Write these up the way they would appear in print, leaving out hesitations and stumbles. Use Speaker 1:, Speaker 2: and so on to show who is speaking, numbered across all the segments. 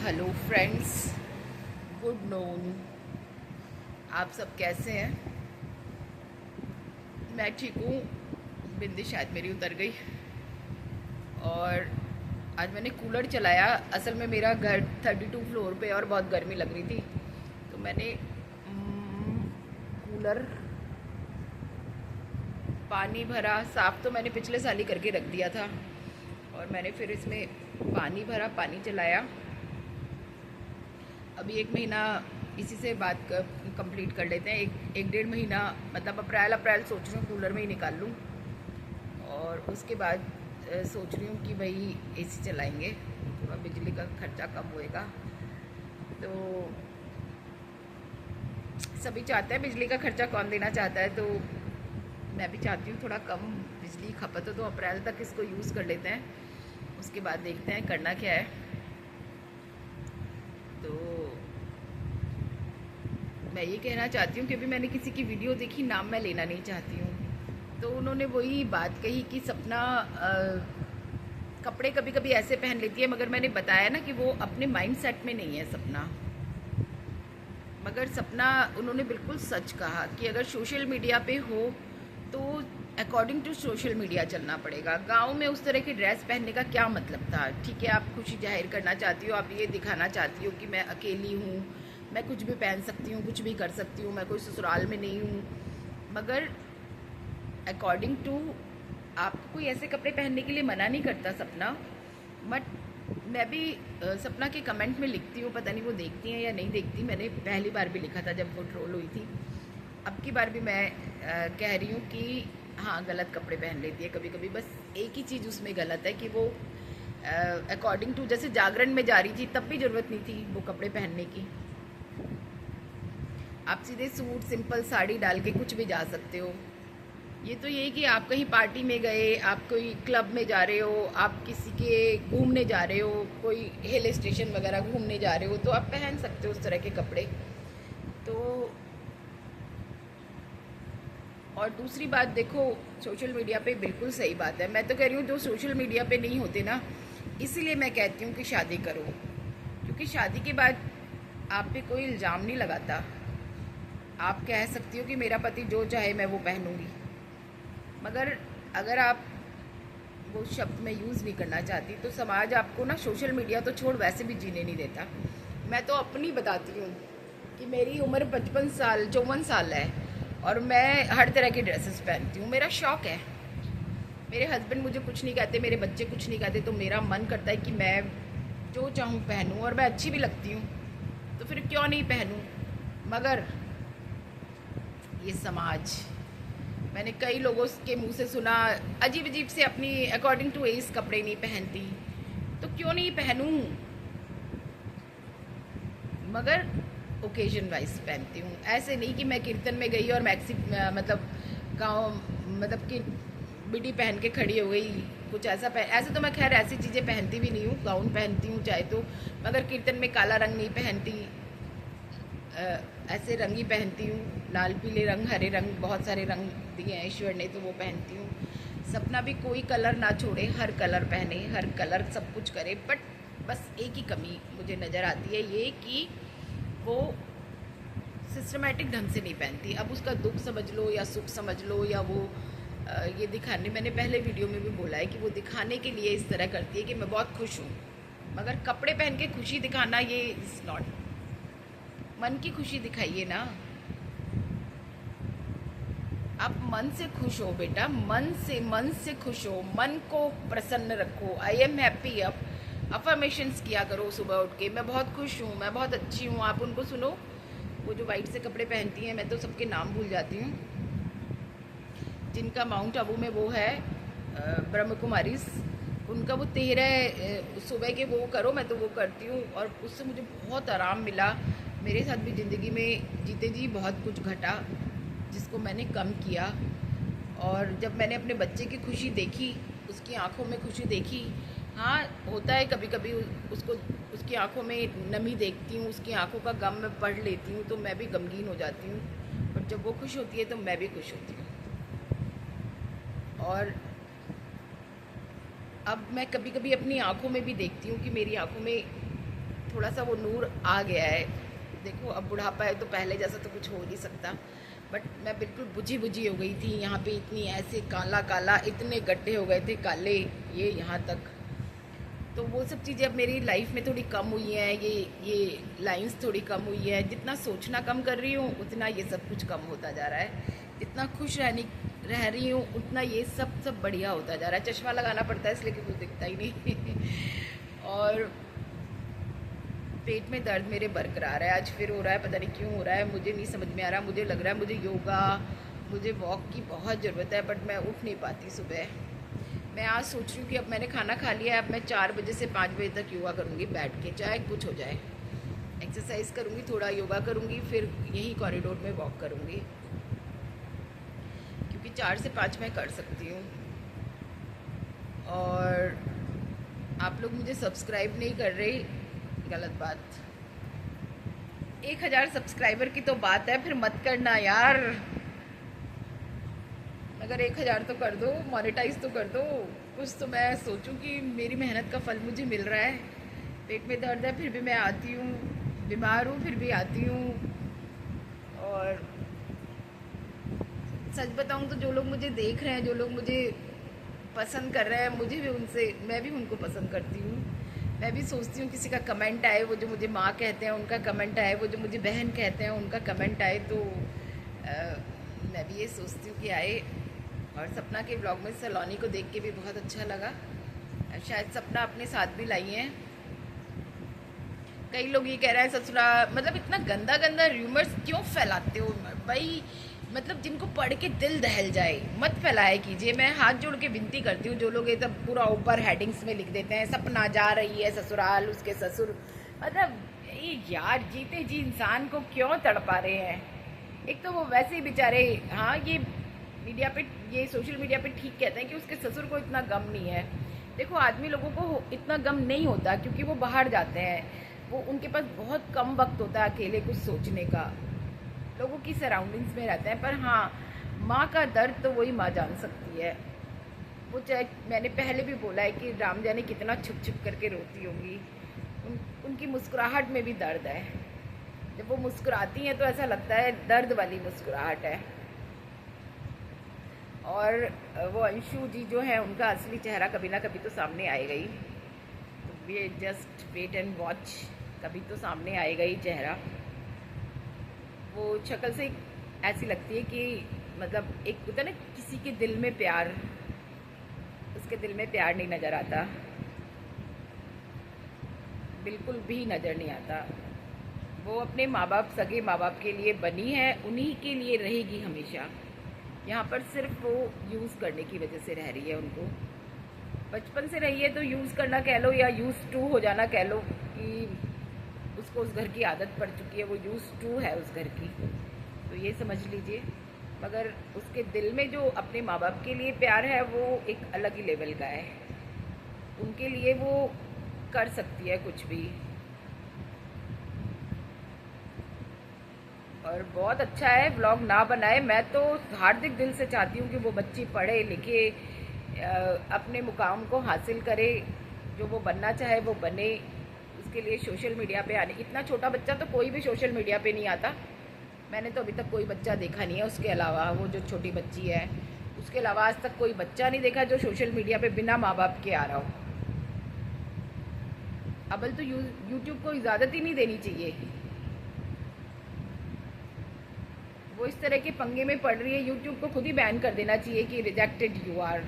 Speaker 1: Hello friends, good noon. आप सब कैसे हैं? मैं ठीक हूँ। बिंदी शायद मेरी उतर गई। और आज मैंने कूलर चलाया। असल में मेरा घर 32 फ्लोर पे और बहुत गर्मी लग रही थी, तो मैंने कूलर पानी भरा। साफ़ तो मैंने पिछले साल ही करके रख दिया था, और मैंने फिर इसमें पानी भरा, पानी चलाया। अभी 1 महीना इसी से बात कंप्लीट कर लेते हैं। एक डेढ़ महीना, मतलब अप्रैल सोच रही हूँ कूलर में ही निकाल लूँ। और उसके बाद सोच रही हूँ कि भाई एसी चलाएंगे, थोड़ा बिजली का खर्चा कम होएगा। तो सभी चाहते हैं, बिजली का खर्चा कौन देना चाहता है, तो मैं भी चाहती हूँ थोड़ा कम बिजली खपत हो। तो अप्रैल तक इसको यूज़ कर लेते हैं, उसके बाद देखते हैं करना क्या है। तो मैं ये कहना चाहती हूँ कि अभी मैंने किसी की वीडियो देखी, नाम मैं लेना नहीं चाहती हूँ, तो उन्होंने वही बात कही कि सपना कपड़े कभी कभी ऐसे पहन लेती है, मगर मैंने बताया ना कि वो अपने माइंड सेट में नहीं है सपना। मगर सपना, उन्होंने बिल्कुल सच कहा कि अगर सोशल मीडिया पे हो तो अकॉर्डिंग टू सोशल मीडिया चलना पड़ेगा। गांव में उस तरह की ड्रेस पहनने का क्या मतलब था? ठीक है, आप खुशी जाहिर करना चाहती हो, आप ये दिखाना चाहती हो कि मैं अकेली हूँ, मैं कुछ भी पहन सकती हूँ, कुछ भी कर सकती हूँ, मैं कोई ससुराल में नहीं हूँ। मगर अकॉर्डिंग टू, आपको कोई ऐसे कपड़े पहनने के लिए मना नहीं करता सपना। बट मैं भी सपना के कमेंट में लिखती हूँ, पता नहीं वो देखती हैं या नहीं देखती। मैंने पहली बार भी लिखा था जब वो ट्रोल हुई थी। अब की बार भी मैं कह रही हूँ कि हाँ, गलत कपड़े पहन लेती है कभी कभी। बस एक ही चीज़ उसमें गलत है कि वो अकॉर्डिंग टू, जैसे जागरण में जा रही थी तब भी ज़रूरत नहीं थी वो कपड़े पहनने की। आप सीधे सूट, सिंपल साड़ी डाल के कुछ भी जा सकते हो। ये तो ये कि आप कहीं पार्टी में गए, आप कोई क्लब में जा रहे हो, आप किसी के घूमने जा रहे हो, कोई हिल स्टेशन वगैरह घूमने जा रहे हो, तो आप पहन सकते हो उस तरह के कपड़े। तो और दूसरी बात देखो, सोशल मीडिया पे बिल्कुल सही बात है। मैं तो कह रही हूँ जो सोशल मीडिया पे नहीं होते ना, इसीलिए मैं कहती हूँ कि शादी करो, क्योंकि शादी के बाद आप पे कोई इल्ज़ाम नहीं लगाता। आप कह सकती हो कि मेरा पति जो चाहे मैं वो पहनूंगी। मगर अगर आप वो शब्द मैं यूज़ नहीं करना चाहती, तो समाज आपको ना, सोशल मीडिया तो छोड़, वैसे भी जीने नहीं देता। मैं तो अपनी बताती हूँ कि मेरी उम्र 54 साल है, और मैं हर तरह की ड्रेसेस पहनती हूँ। मेरा शौक़ है। मेरे हस्बैंड मुझे कुछ नहीं कहते, मेरे बच्चे कुछ नहीं कहते, तो मेरा मन करता है कि मैं जो चाहूँ पहनूँ, और मैं अच्छी भी लगती हूँ, तो फिर क्यों नहीं पहनूँ। मगर ये समाज, मैंने कई लोगों के मुंह से सुना, अजीब अजीब से अपनी अकॉर्डिंग टू एज कपड़े नहीं पहनती, तो क्यों नहीं पहनूं। मगर ओकेजन वाइज पहनती हूँ। ऐसे नहीं कि मैं कीर्तन में गई और मैक्सी मतलब गाँव, मतलब कि बिडी पहन के खड़ी हो गई, कुछ ऐसा ऐसे तो मैं खैर ऐसी चीज़ें पहनती भी नहीं हूँ। गाउन पहनती हूँ चाहे तो, मगर कीर्तन में काला रंग नहीं पहनती। ऐसे रंग ही पहनती हूँ, लाल पीले रंग, हरे रंग, बहुत सारे रंग दिए हैं ईश्वर ने, तो वो पहनती हूँ। सपना भी कोई कलर ना छोड़े, हर कलर पहने, हर कलर सब कुछ करे। बट बस एक ही कमी मुझे नज़र आती है, ये कि वो सिस्टमेटिक ढंग से नहीं पहनती। अब उसका दुख समझ लो या सुख समझ लो, या वो ये दिखाने, मैंने पहले वीडियो में भी बोला है कि वो दिखाने के लिए इस तरह करती है कि मैं बहुत खुश हूँ। मगर कपड़े पहन के खुशी दिखाना, ये इज़ नॉट। मन की खुशी दिखाइए ना। आप मन से खुश हो बेटा, मन से खुश हो, मन को प्रसन्न रखो। I am happy. अब अफर्मेशंस किया करो सुबह उठ के, मैं बहुत खुश हूँ, मैं बहुत अच्छी हूँ। आप उनको सुनो, वो जो वाइट से कपड़े पहनती हैं, मैं तो सबके नाम भूल जाती हूँ, जिनका माउंट आबू में वो है ब्रह्म कुमारीज, उनका वो 13 सुबह के वो करो, मैं तो वो करती हूँ, और उससे मुझे बहुत आराम मिला। मेरे साथ भी ज़िंदगी में जीते जी बहुत कुछ घटा, जिसको मैंने कम किया। और जब मैंने अपने बच्चे की खुशी देखी, उसकी आंखों में खुशी देखी, हाँ होता है कभी कभी उसको, उसकी आंखों में नमी देखती हूँ, उसकी आंखों का गम मैं पढ़ लेती हूँ, तो मैं भी गमगीन हो जाती हूँ। और जब वो खुश होती है तो मैं भी खुश होती हूँ। और अब मैं कभी कभी अपनी आंखों में भी देखती हूँ कि मेरी आंखों में थोड़ा सा वो नूर आ गया है। देखो अब बुढ़ापा है तो पहले जैसा तो कुछ हो नहीं सकता, बट मैं बिल्कुल बुझी बुझी हो गई थी। यहाँ पे इतनी ऐसे काला काला इतने गड्ढे हो गए थे काले, ये यहाँ तक। तो वो सब चीज़ें अब मेरी लाइफ में थोड़ी कम हुई हैं, ये लाइंस थोड़ी कम हुई है। जितना सोचना कम कर रही हूँ उतना ये सब कुछ कम होता जा रहा है। जितना खुश रह रही हूँ उतना ये सब बढ़िया होता जा रहा है। चश्मा लगाना पड़ता है इसलिए कि कुछ दिखता ही नहीं और पेट में दर्द मेरे बरकरार है, आज फिर हो रहा है, पता नहीं क्यों हो रहा है, मुझे नहीं समझ में आ रहा। मुझे लग रहा है मुझे योगा, मुझे वॉक की बहुत ज़रूरत है, बट मैं उठ नहीं पाती सुबह। मैं आज सोच रही हूँ कि अब मैंने खाना खा लिया है, अब मैं 4 बजे से 5 बजे तक योगा करूँगी बैठ के, चाहे कुछ हो जाए। एक्सरसाइज करूँगी, थोड़ा योगा करूँगी, फिर यहीं कॉरिडोर में वॉक करूँगी, क्योंकि 4 से 5 मैं कर सकती हूँ। और आप लोग मुझे सब्सक्राइब नहीं कर रहे, गलत बात। 1000 सब्सक्राइबर की तो बात है, फिर मत करना यार। अगर 1000 तो कर दो, मोनेटाइज तो कर दो कुछ, तो मैं सोचूं कि मेरी मेहनत का फल मुझे मिल रहा है। पेट में दर्द है फिर भी मैं आती हूँ, बीमार हूँ फिर भी आती हूँ। और सच बताऊँ तो जो लोग मुझे देख रहे हैं, जो लोग मुझे पसंद कर रहे हैं, मैं भी उनको पसंद करती हूँ। मैं भी सोचती हूँ किसी का कमेंट आए, वो जो मुझे माँ कहते हैं उनका कमेंट आए, वो जो मुझे बहन कहते हैं उनका कमेंट आए, तो मैं भी ये सोचती हूँ कि आए। और सपना के ब्लॉग में सलोनी को देख के भी बहुत अच्छा लगा। शायद सपना अपने साथ भी लाई है। कई लोग ये कह रहे हैं ससुरा, मतलब इतना गंदा गंदा र्यूमर्स क्यों फैलाते हो भाई? मतलब जिनको पढ़ के दिल दहल जाए मत फैलाया कीजिए। मैं हाथ जोड़ के विनती करती हूँ, जो लोग ये सब पूरा ऊपर हेडिंग्स में लिख देते हैं, सपना जा रही है ससुराल, उसके ससुर, मतलब ये यार जीते जी इंसान को क्यों तड़पा रहे हैं? एक तो वो वैसे ही बेचारे, हाँ ये मीडिया पे, ये सोशल मीडिया पे ठीक कहते हैं कि उसके ससुर को इतना गम नहीं है। देखो आदमी लोगों को इतना गम नहीं होता क्योंकि वो बाहर जाते हैं, वो उनके पास बहुत कम वक्त होता है अकेले कुछ सोचने का, लोगों की सराउंडिंग्स में रहते हैं। पर हाँ, माँ का दर्द तो वही माँ जान सकती है। वो चाहे, मैंने पहले भी बोला है कि राम जाने कितना छुप छुप करके रोती होंगी, उनकी मुस्कुराहट में भी दर्द है। जब वो मुस्कुराती हैं तो ऐसा लगता है दर्द वाली मुस्कुराहट है। और वो अंशु जी जो है उनका असली चेहरा कभी ना कभी तो सामने आएगा ही, तो ये जस्ट वेट एंड वॉच, कभी तो सामने आएगा ही चेहरा। वो शक्ल से ऐसी लगती है कि मतलब एक होता है ना किसी के दिल में प्यार, उसके दिल में प्यार नहीं नज़र आता, बिल्कुल भी नज़र नहीं आता। वो अपने माँ बाप, सगे माँ बाप के लिए बनी है, उन्हीं के लिए रहेगी हमेशा। यहाँ पर सिर्फ वो यूज़ करने की वजह से रह रही है, उनको बचपन से रही है तो यूज़ करना कह लो या यूज़ टू हो जाना कह लो, कि उसको उस घर की आदत पड़ चुकी है, वो यूज़ टू है उस घर की, तो ये समझ लीजिए। मगर उसके दिल में जो अपने माँ बाप के लिए प्यार है वो एक अलग ही लेवल का है, उनके लिए वो कर सकती है कुछ भी। और बहुत अच्छा है व्लॉग ना बनाए, मैं तो हार्दिक दिल से चाहती हूँ कि वो बच्ची पढ़े लिखे, अपने मुकाम को हासिल करे, जो वो बनना चाहे वो बने। उसके लिए सोशल मीडिया पे आने, इतना छोटा बच्चा तो कोई भी सोशल मीडिया पे नहीं आता, मैंने तो अभी तक कोई बच्चा देखा नहीं है उसके अलावा, वो जो छोटी बच्ची है उसके अलावा आज तक कोई बच्चा नहीं देखा जो सोशल मीडिया पे बिना माँ बाप के आ रहा हो। अबल तो यूट्यूब को इजाज़त ही नहीं देनी चाहिए, वो इस तरह के पंगे में पड़ रही है, यूट्यूब को खुद ही बैन कर देना चाहिए कि रिजेक्टेड यू आर।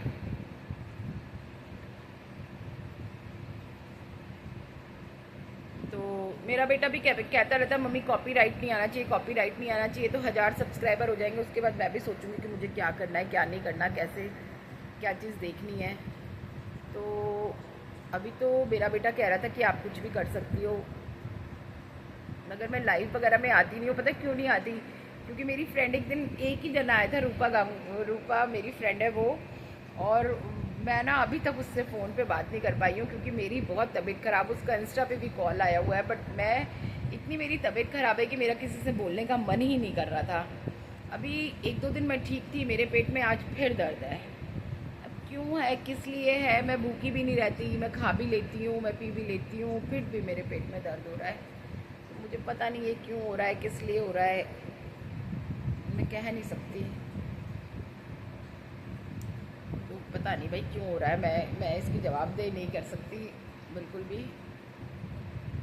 Speaker 1: तो मेरा बेटा भी कहता रहता है मम्मी कॉपीराइट नहीं आना चाहिए, कॉपीराइट नहीं आना चाहिए। तो 1000 सब्सक्राइबर हो जाएंगे, उसके बाद मैं भी सोचूंगी कि मुझे क्या करना है क्या नहीं करना, कैसे क्या चीज़ देखनी है। तो अभी तो मेरा बेटा कह रहा था कि आप कुछ भी कर सकती हो, मगर मैं लाइव वगैरह में आती नहीं हूँ। पता क्यों नहीं आती? क्योंकि मेरी फ्रेंड, एक दिन एक ही जना आया था, रूपा मेरी फ्रेंड है वो, और मैं ना अभी तक उससे फ़ोन पे बात नहीं कर पाई हूँ क्योंकि मेरी बहुत तबीयत ख़राब। उसका इंस्टा पे भी कॉल आया हुआ है, बट मैं, इतनी मेरी तबीयत ख़राब है कि मेरा किसी से बोलने का मन ही नहीं कर रहा था। अभी 1-2 दिन मैं ठीक थी, मेरे पेट में आज फिर दर्द है। अब क्यों है, किस लिए है? मैं भूखी भी नहीं रहती, मैं खा भी लेती हूँ, मैं पी भी लेती हूँ, फिर भी मेरे पेट में दर्द हो रहा है। तो मुझे पता नहीं है क्यों हो रहा है, किस लिए हो रहा है, मैं कह नहीं सकती। तो पता नहीं भाई क्यों हो रहा है, मैं इसकी जवाबदेही नहीं कर सकती बिल्कुल भी।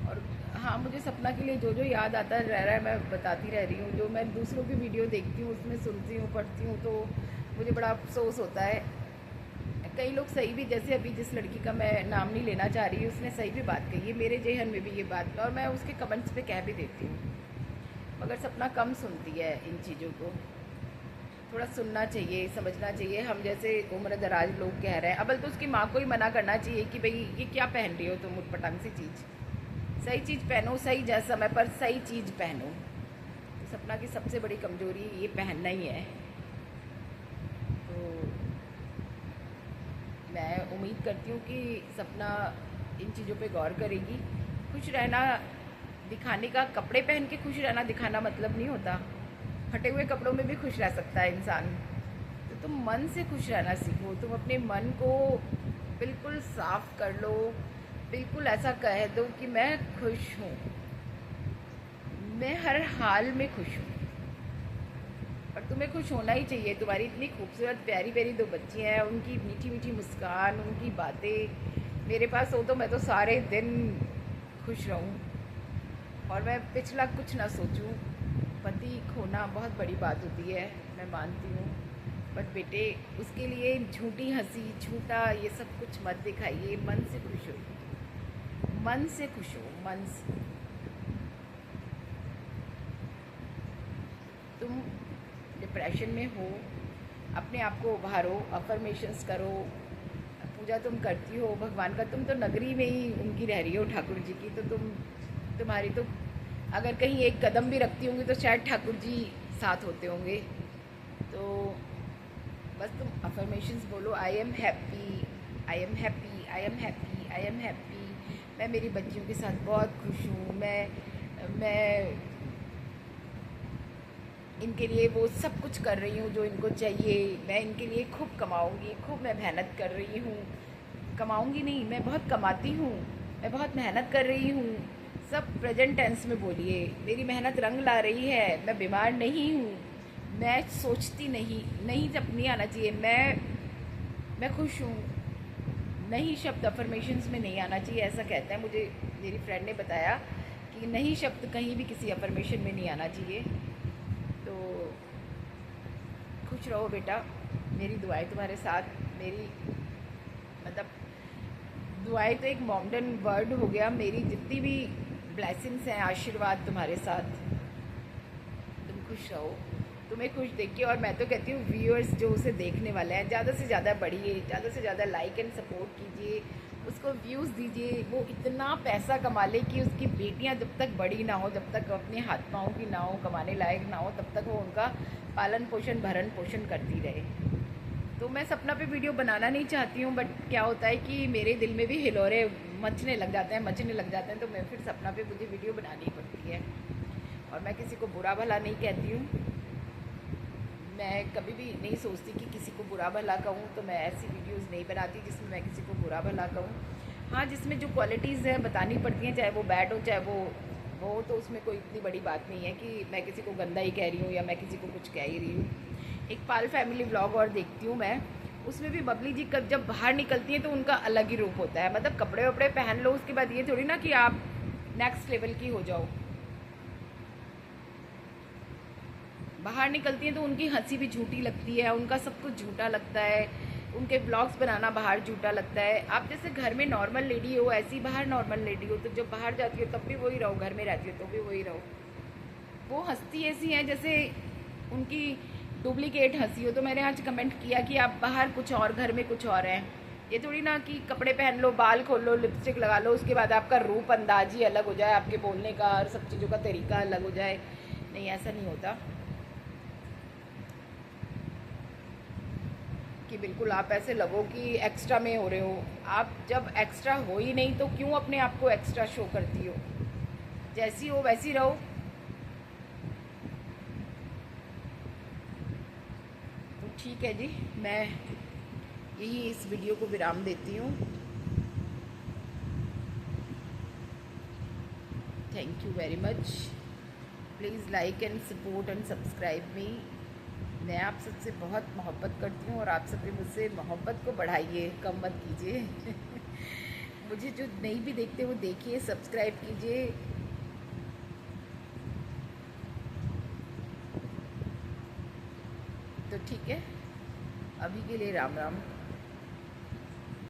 Speaker 1: और हाँ, मुझे सपना के लिए जो जो याद आता रह रहा है मैं बताती रह रही हूँ। जो मैं दूसरों की वीडियो देखती हूँ, उसमें सुनती हूँ, पढ़ती हूँ, तो मुझे बड़ा अफसोस होता है। कई लोग सही भी, जैसे अभी जिस लड़की का मैं नाम नहीं लेना चाह रही, उसने सही भी बात कही है, मेरे जेहन में भी ये बात, और मैं उसके कमेंट्स पे कह भी देती हूँ। मगर सपना कम सुनती है इन चीज़ों को। थोड़ा सुनना चाहिए, समझना चाहिए। हम जैसे उम्र दराज लोग कह रहे हैं, अबल तो उसकी माँ को ही मना करना चाहिए कि भाई ये क्या पहन रही हो तुम उटपटांग सी चीज़। सही चीज़ पहनो, सही समय पर सही चीज़ पहनो। तो सपना की सबसे बड़ी कमजोरी ये पहनना ही है। तो मैं उम्मीद करती हूँ कि सपना इन चीज़ों पे गौर करेगी। खुश रहना दिखाने का, कपड़े पहन के खुश रहना दिखाना मतलब नहीं होता। फटे हुए कपड़ों में भी खुश रह सकता है इंसान। तो तुम मन से खुश रहना सीखो। तुम अपने मन को बिल्कुल साफ कर लो, बिल्कुल ऐसा कह दो कि मैं खुश हूँ, मैं हर हाल में खुश हूँ। और तुम्हें खुश होना ही चाहिए। तुम्हारी इतनी खूबसूरत प्यारी प्यारी दो बच्ची हैं, उनकी मीठी मीठी मुस्कान, उनकी बातें मेरे पास हो तो मैं तो सारे दिन खुश रहूँ और मैं पिछला कुछ ना सोचूं। पति खोना बहुत बड़ी बात होती है, मैं मानती हूँ। बट बेटे, उसके लिए झूठी हंसी, झूठा ये सब कुछ मत दिखाइए। मन से खुश हो, मन से खुश हो, मन से। तुम डिप्रेशन में हो, अपने आप को उभारो, अफर्मेशंस करो, पूजा तुम करती हो भगवान का, तुम तो नगरी में ही उनकी रह रही हो ठाकुर जी की, तो तुम्हारी तो अगर कहीं एक कदम भी रखती होंगी तो शायद ठाकुर जी साथ होते होंगे। तो बस तुम अफर्मेशंस बोलो, I am happy, I am happy, I am happy, I am happy. मैं मेरी बच्चियों के साथ बहुत खुश हूँ। मैं इनके लिए वो सब कुछ कर रही हूँ जो इनको चाहिए। मैं इनके लिए खूब कमाऊँगी, खूब मैं मेहनत कर रही हूँ। कमाऊँगी नहीं, मैं बहुत कमाती हूँ, मैं बहुत मेहनत कर रही हूँ। सब प्रेजेंट टेंस में बोलिए। मेरी मेहनत रंग ला रही है, मैं बीमार नहीं हूँ, मैं सोचती नहीं जब नहीं आना चाहिए, मैं खुश हूँ। नहीं शब्द अफर्मेशंस में नहीं आना चाहिए, ऐसा कहता है मुझे मेरी फ्रेंड ने बताया कि नहीं शब्द कहीं भी किसी अफर्मेशन में नहीं आना चाहिए। तो खुश रहो बेटा, मेरी दुआएं तुम्हारे साथ। मेरी मतलब दुआएं तो एक मॉडर्न वर्ड हो गया। मेरी जितनी भी ब्लेसिंग्स हैं, आशीर्वाद तुम्हारे साथ। तुम खुश रहो, तुम्हें खुश देख के। और मैं तो कहती हूँ व्यूअर्स जो उसे देखने वाले हैं, ज़्यादा से ज़्यादा बढ़िए, ज़्यादा से ज़्यादा लाइक एंड सपोर्ट कीजिए, उसको व्यूज़ दीजिए। वो इतना पैसा कमा ले कि उसकी बेटियां जब तक बड़ी ना हो, जब तक अपने हाथ पाँव की ना हो, कमाने लायक ना हो, तब तक वो उनका पालन पोषण भरण पोषण करती रहे। तो मैं सपना पे वीडियो बनाना नहीं चाहती हूँ, बट क्या होता है कि मेरे दिल में भी हिलोरे मचने लग जाते हैं, तो मैं फिर सपना पे मुझे वीडियो बनानी पड़ती है। और मैं किसी को बुरा भला नहीं कहती हूँ, मैं कभी भी नहीं सोचती कि किसी को बुरा भला कहूँ। तो मैं ऐसी वीडियोस नहीं बनाती जिसमें मैं किसी को बुरा भला कहूँ। हाँ, जिसमें जो क्वालिटीज़ हैं बतानी पड़ती हैं, चाहे वो बैड हो चाहे वो तो उसमें कोई इतनी बड़ी बात नहीं है कि मैं किसी को गंदा ही कह रही हूँ या मैं किसी को कुछ कह ही रही हूँ। एक पाल फैमिली व्लॉग और देखती हूँ मैं, उसमें भी बबली जी जब बाहर निकलती हैं तो उनका अलग ही रूप होता है। मतलब कपड़े वपड़े पहन लो, उसके बाद ये थोड़ी ना कि आप नेक्स्ट लेवल की हो जाओ। बाहर निकलती हैं तो उनकी हंसी भी झूठी लगती है, उनका सब कुछ झूठा लगता है, उनके ब्लॉग्स बनाना बाहर झूठा लगता है। आप जैसे घर में नॉर्मल लेडी हो, ऐसी बाहर नॉर्मल लेडी हो। तो जब बाहर जाती हो तब भी वही रहो, घर में रहती हो तो भी वही रहो। वो हंसती ऐसी हैं जैसे उनकी डुप्लीकेट हंसी हो। तो मैंने आज कमेंट किया कि आप बाहर कुछ और, घर में कुछ और हैं। ये थोड़ी ना कि कपड़े पहन लो, बाल खोल लो, लिपस्टिक लगा लो, उसके बाद आपका रूप अंदाज ही अलग हो जाए, आपके बोलने का और सब चीज़ों का तरीका अलग हो जाए। नहीं, ऐसा नहीं होता कि बिल्कुल आप ऐसे लगो कि एक्स्ट्रा में हो रहे हो। आप जब एक्स्ट्रा हो ही नहीं तो क्यों अपने आप को एक्स्ट्रा शो करती हो? जैसी हो वैसी रहो। तो ठीक है जी, मैं यही इस वीडियो को विराम देती हूँ। Thank you very much. Please like and support and subscribe मी। मैं आप सबसे बहुत मोहब्बत करती हूँ और आप सब भी मुझसे मोहब्बत को बढ़ाइए, कम मत कीजिए। मुझे जो नहीं भी देखते वो देखिए, सब्सक्राइब कीजिए। तो ठीक है, अभी के लिए राम राम।